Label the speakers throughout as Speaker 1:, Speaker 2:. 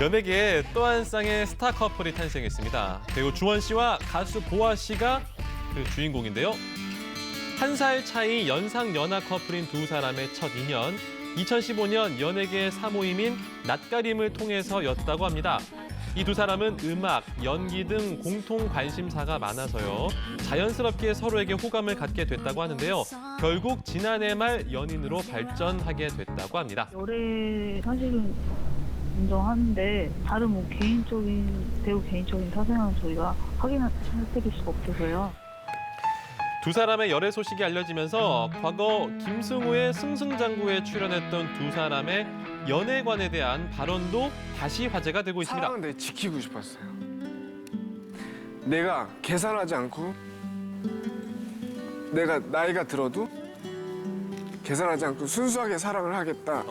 Speaker 1: 연예계에 또 한 쌍의 스타 커플이 탄생했습니다. 배우 주원 씨와 가수 보아 씨가 그 주인공인데요. 한 살 차이 연상 연하 커플인 두 사람의 첫 인연. 2015년 연예계의 사모임인 낯가림을 통해서였다고 합니다. 이 두 사람은 음악, 연기 등 공통 관심사가 많아서요. 자연스럽게 서로에게 호감을 갖게 됐다고 하는데요. 결국 지난해 말 연인으로 발전하게 됐다고 합니다.
Speaker 2: 열애 사실은 인정하는데 다른 뭐 배우 개인적인 사생활은 저희가 확인해드릴 수가 없어서요.
Speaker 1: 두 사람의 열애 소식이 알려지면서 과거 김승우의 승승장구에 출연했던 두 사람의 연애관에 대한 발언도 다시 화제가 되고 있습니다.
Speaker 3: 사랑은 내가 지키고 싶었어요. 내가 계산하지 않고 내가 나이가 들어도 계산하지 않고 순수하게 사랑을 하겠다.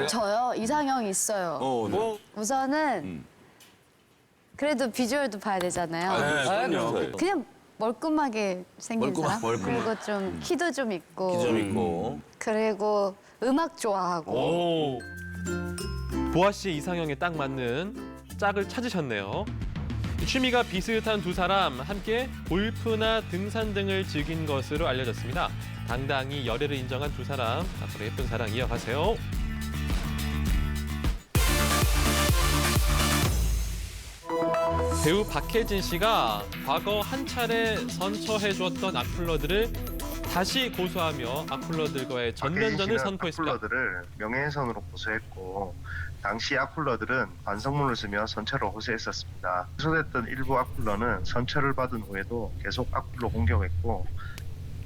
Speaker 4: 저요? 이상형이 있어요.
Speaker 3: 뭐?
Speaker 4: 우선은 그래도 비주얼도 봐야 되잖아요.
Speaker 5: 그럼요.
Speaker 4: 그냥 멀끔하게 생긴 사람? 그리고 좀 키도 좀 있고.
Speaker 5: 좀 있고.
Speaker 4: 그리고 음악 좋아하고.
Speaker 1: 오. 보아 씨의 이상형에 딱 맞는 짝을 찾으셨네요. 취미가 비슷한 두 사람 함께 골프나 등산 등을 즐긴 것으로 알려졌습니다. 당당히 열애를 인정한 두 사람 앞으로 예쁜 사랑 이어가세요. 배우 박해진 씨가 과거 한 차례 선처해주었던 악플러들을 다시 고소하며 악플러들과의 전면전을 선포했습니다.
Speaker 6: 악플러들을 명예훼손으로 고소했고 당시 악플러들은 반성문을 쓰며 선처를 호소했었습니다. 기소됐던 일부 악플러는 선처를 받은 후에도 계속 악플로 공격했고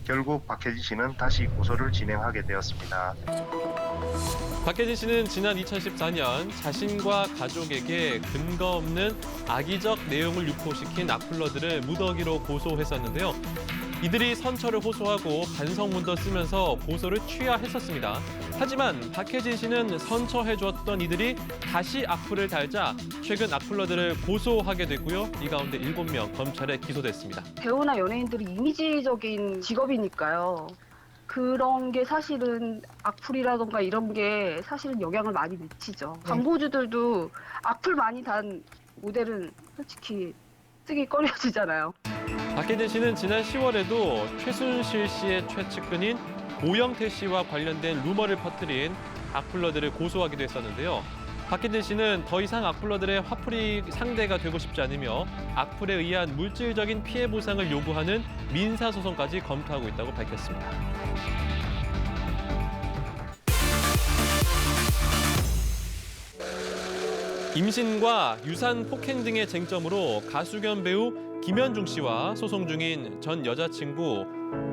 Speaker 6: 결국 박해진 씨는 다시 고소를 진행하게 되었습니다.
Speaker 1: 박해진 씨는 지난 2014년 자신과 가족에게 근거 없는 악의적 내용을 유포시킨 악플러들을 무더기로 고소했었는데요. 이들이 선처를 호소하고 반성문도 쓰면서 고소를 취하했었습니다. 하지만 박해진 씨는 선처해주었던 이들이 다시 악플을 달자 최근 악플러들을 고소하게 됐고요. 이 가운데 7명 검찰에 기소됐습니다.
Speaker 7: 배우나 연예인들이 이미지적인 직업이니까요. 그런 게 사실은 악플이라던가 이런 게 사실은 영향을 많이 미치죠. 광고주들도 악플 많이 단 모델은 솔직히 쓰기 꺼려지잖아요.
Speaker 1: 박해진 씨는 지난 10월에도 최순실 씨의 최측근인 오영태 씨와 관련된 루머를 퍼뜨린 악플러들을 고소하기도 했었는데요. 박해진 씨는 더 이상 악플러들의 화풀이 상대가 되고 싶지 않으며 악플에 의한 물질적인 피해 보상을 요구하는 민사소송까지 검토하고 있다고 밝혔습니다. 임신과 유산 폭행 등의 쟁점으로 가수 겸 배우 김현중 씨와 소송 중인 전 여자친구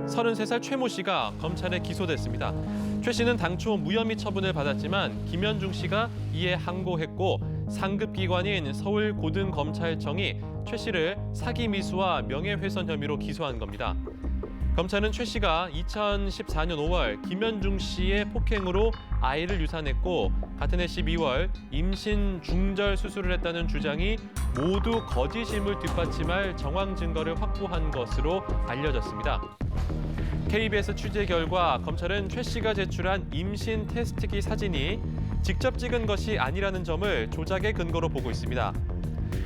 Speaker 1: 33살 최모 씨가 검찰에 기소됐습니다. 최 씨는 당초 무혐의 처분을 받았지만 김현중 씨가 이에 항고했고 상급기관인 서울고등검찰청이 최 씨를 사기 미수와 명예훼손 혐의로 기소한 겁니다. 검찰은 최 씨가 2014년 5월 김현중 씨의 폭행으로 아이를 유산했고 같은 해 12월 임신 중절 수술을 했다는 주장이 모두 거짓임을 뒷받침할 정황 증거를 확보한 것으로 알려졌습니다. KBS 취재 결과 검찰은 최 씨가 제출한 임신 테스트기 사진이 직접 찍은 것이 아니라는 점을 조작의 근거로 보고 있습니다.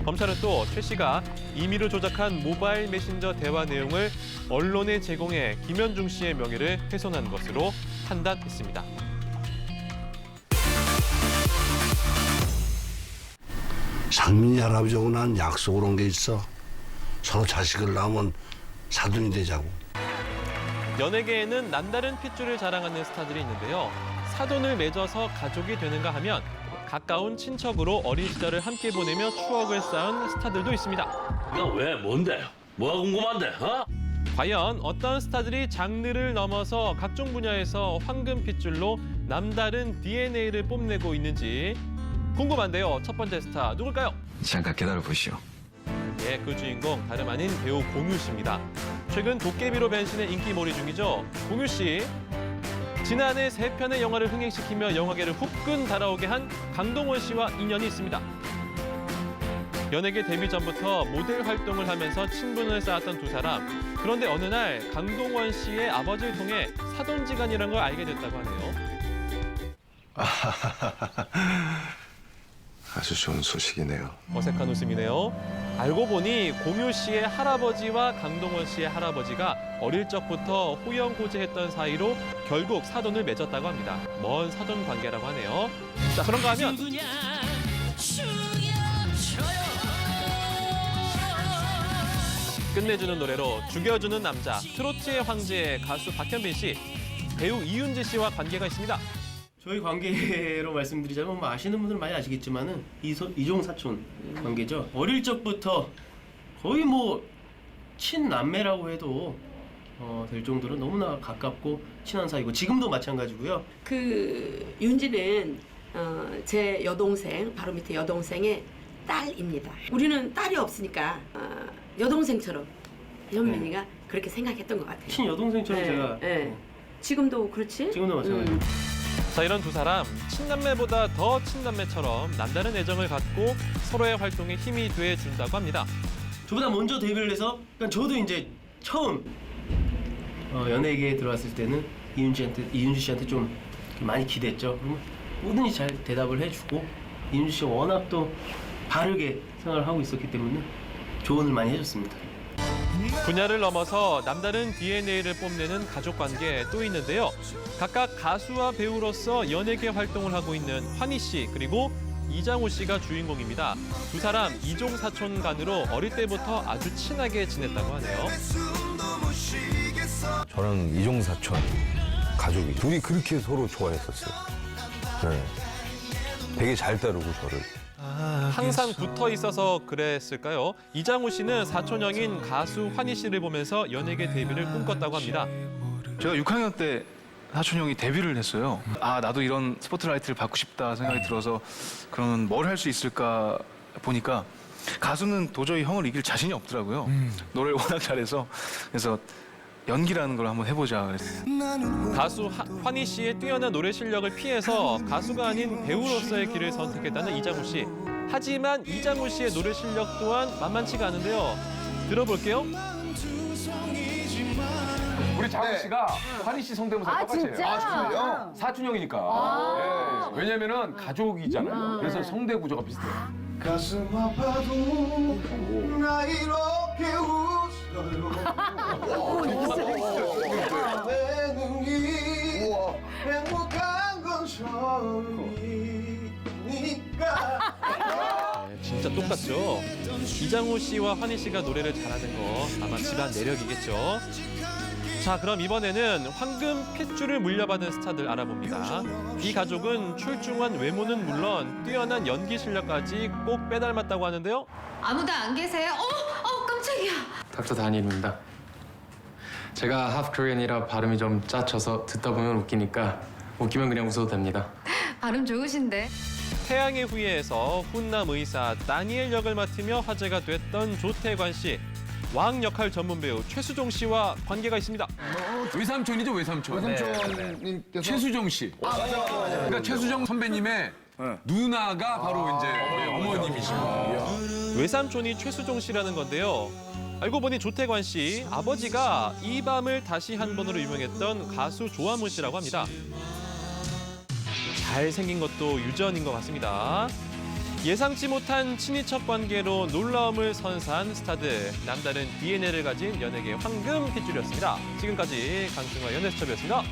Speaker 1: 검찰은 또 최 씨가 임의로 조작한 모바일 메신저 대화 내용을 언론에 제공해 김현중 씨의 명예를 훼손한 것으로 판단했습니다.
Speaker 8: 상민이 할아버지하고 난 약속을 한 게 있어. 서로 자식을 낳으면 사돈이 되자고.
Speaker 1: 연예계에는 남다른 핏줄을 자랑하는 스타들이 있는데요. 사돈을 맺어서 가족이 되는가 하면 가까운 친척으로 어린 시절을 함께 보내며 추억을 쌓은 스타들도 있습니다.
Speaker 5: 너 왜? 뭔데? 뭐가 궁금한데? 어?
Speaker 1: 과연 어떤 스타들이 장르를 넘어서 각종 분야에서 황금 핏줄로 남다른 DNA를 뽐내고 있는지 궁금한데요. 첫 번째 스타 누굴까요?
Speaker 9: 잠깐 기다려보시오.
Speaker 1: 예, 그 주인공 다름 아닌 배우 공유 씨입니다. 최근 도깨비로 변신해 인기몰이 중이죠. 공유 씨. 지난해 3편의 영화를 흥행시키며 영화계를 후끈 달아오게 한 강동원 씨와 인연이 있습니다. 연예계 데뷔 전부터 모델 활동을 하면서 친분을 쌓았던 두 사람. 그런데 어느 날 강동원 씨의 아버지를 통해 사돈지간이라는 걸 알게 됐다고 하네요.
Speaker 9: 아주 좋은 소식이네요.
Speaker 1: 어색한 웃음이네요. 알고 보니 공유 씨의 할아버지와 강동원 씨의 할아버지가 어릴 적부터 호영호재했던 사이로 결국 사돈을 맺었다고 합니다. 먼 사돈 관계라고 하네요. 자, 그런가 하면 끝내주는 노래로 죽여주는 남자, 트로트의 황제 가수 박현빈 씨, 배우 이윤지 씨와 관계가 있습니다.
Speaker 10: 저희 관계로 말씀드리자면 뭐 아시는 분들은 많이 아시겠지만은 이종 사촌 관계죠. 어릴 적부터 거의 뭐 친남매라고 해도 될 정도로 너무나 가깝고 친한 사이고 지금도 마찬가지고요.
Speaker 11: 그 윤지는 제 여동생 바로 밑에 여동생의 딸입니다. 우리는 딸이 없으니까 여동생처럼 현민이가 그렇게 생각했던 것 같아요.
Speaker 10: 친여동생처럼 제가
Speaker 11: 지금도 그렇지?
Speaker 10: 지금도 마찬가지고.
Speaker 1: 자, 이런 두 사람 친남매보다 더 친남매처럼 남다른 애정을 갖고 서로의 활동에 힘이 돼준다고 합니다.
Speaker 10: 저보다 먼저 데뷔를 해서 그러니까 저도 이제 처음 연예계에 들어왔을 때는 이윤지 씨한테 좀 많이 기댔죠. 그러면 뭐든지 잘 대답을 해주고 이윤지 씨가 워낙 또 바르게 생활을 하고 있었기 때문에 조언을 많이 해줬습니다.
Speaker 1: 분야를 넘어서 남다른 DNA를 뽐내는 가족 관계 또 있는데요. 각각 가수와 배우로서 연예계 활동을 하고 있는 환희 씨 그리고 이장호 씨가 주인공입니다. 두 사람 이종 사촌 간으로 어릴 때부터 아주 친하게 지냈다고 하네요.
Speaker 9: 저랑 이종 사촌 가족이 둘이 그렇게 서로 좋아했었어요. 네. 되게 잘 따르고 저를.
Speaker 1: 항상 붙어 있어서 그랬을까요? 이장호 씨는 사촌형인 가수 환희 씨를 보면서 연예계 데뷔를 꿈꿨다고 합니다.
Speaker 12: 제가 6학년 때 사촌 형이 데뷔를 했어요. 아, 나도 이런 스포트라이트를 받고 싶다 생각이 들어서 그러면 뭘 할 수 있을까 보니까 가수는 도저히 형을 이길 자신이 없더라고요. 노래를 워낙 잘해서 그래서 연기라는 걸 한번 해보자 그랬어요.
Speaker 1: 가수 환희 씨의 뛰어난 노래 실력을 피해서 가수가 아닌 배우로서의 길을 선택했다는 이장호 씨. 하지만 이장호 씨의 노래 실력 또한 만만치가 않은데요. 들어볼게요.
Speaker 13: 우리 장호 씨가 환희 씨 성대모사 똑같이에요.
Speaker 4: 진짜?
Speaker 13: 정말요? 사촌형이니까. 네. 왜냐면은 가족이잖아요. 그래서 성대 구조가 비슷해요.
Speaker 3: 가슴 아파도 나 이렇게 웃어요. 내 눈이 행복한 건 처음이니까.
Speaker 1: 진짜 똑같죠? 이장호 씨와 환희 씨가 노래를 잘하는 거 아마 집안 내력이겠죠. 자, 그럼 이번에는 황금 핏줄을 물려받은 스타들 알아봅니다. 이 가족은 출중한 외모는 물론 뛰어난 연기 실력까지 꼭 빼닮았다고 하는데요.
Speaker 4: 아무도 안 계세요? 깜짝이야.
Speaker 14: 닥터 다니엘입니다. 제가 하프 코리안이라 발음이 좀 짜쳐서 듣다 보면 웃기니까 웃기면 그냥 웃어도 됩니다.
Speaker 4: 발음 좋으신데.
Speaker 1: 태양의 후예에서 훈남 의사 다니엘 역을 맡으며 화제가 됐던 조태관 씨. 왕 역할 전문 배우 최수종 씨와 관계가 있습니다.
Speaker 13: 외삼촌이죠, 외삼촌. 외삼촌님께서 최수정 씨. 그러니까 최수정 선배님의 누나가 바로 이제 어머님이시고.
Speaker 1: 외삼촌이 최수종 씨라는 건데요. 알고 보니 조태관 씨 아버지가 이 밤을 다시 한 번으로 유명했던 가수 조화문 씨라고 합니다. 잘생긴 것도 유전인 것 같습니다. 예상치 못한 친인척 관계로 놀라움을 선사한 스타들, 남다른 DNA를 가진 연예계 황금 핏줄이었습니다. 지금까지 강승화 연예수첩이었습니다.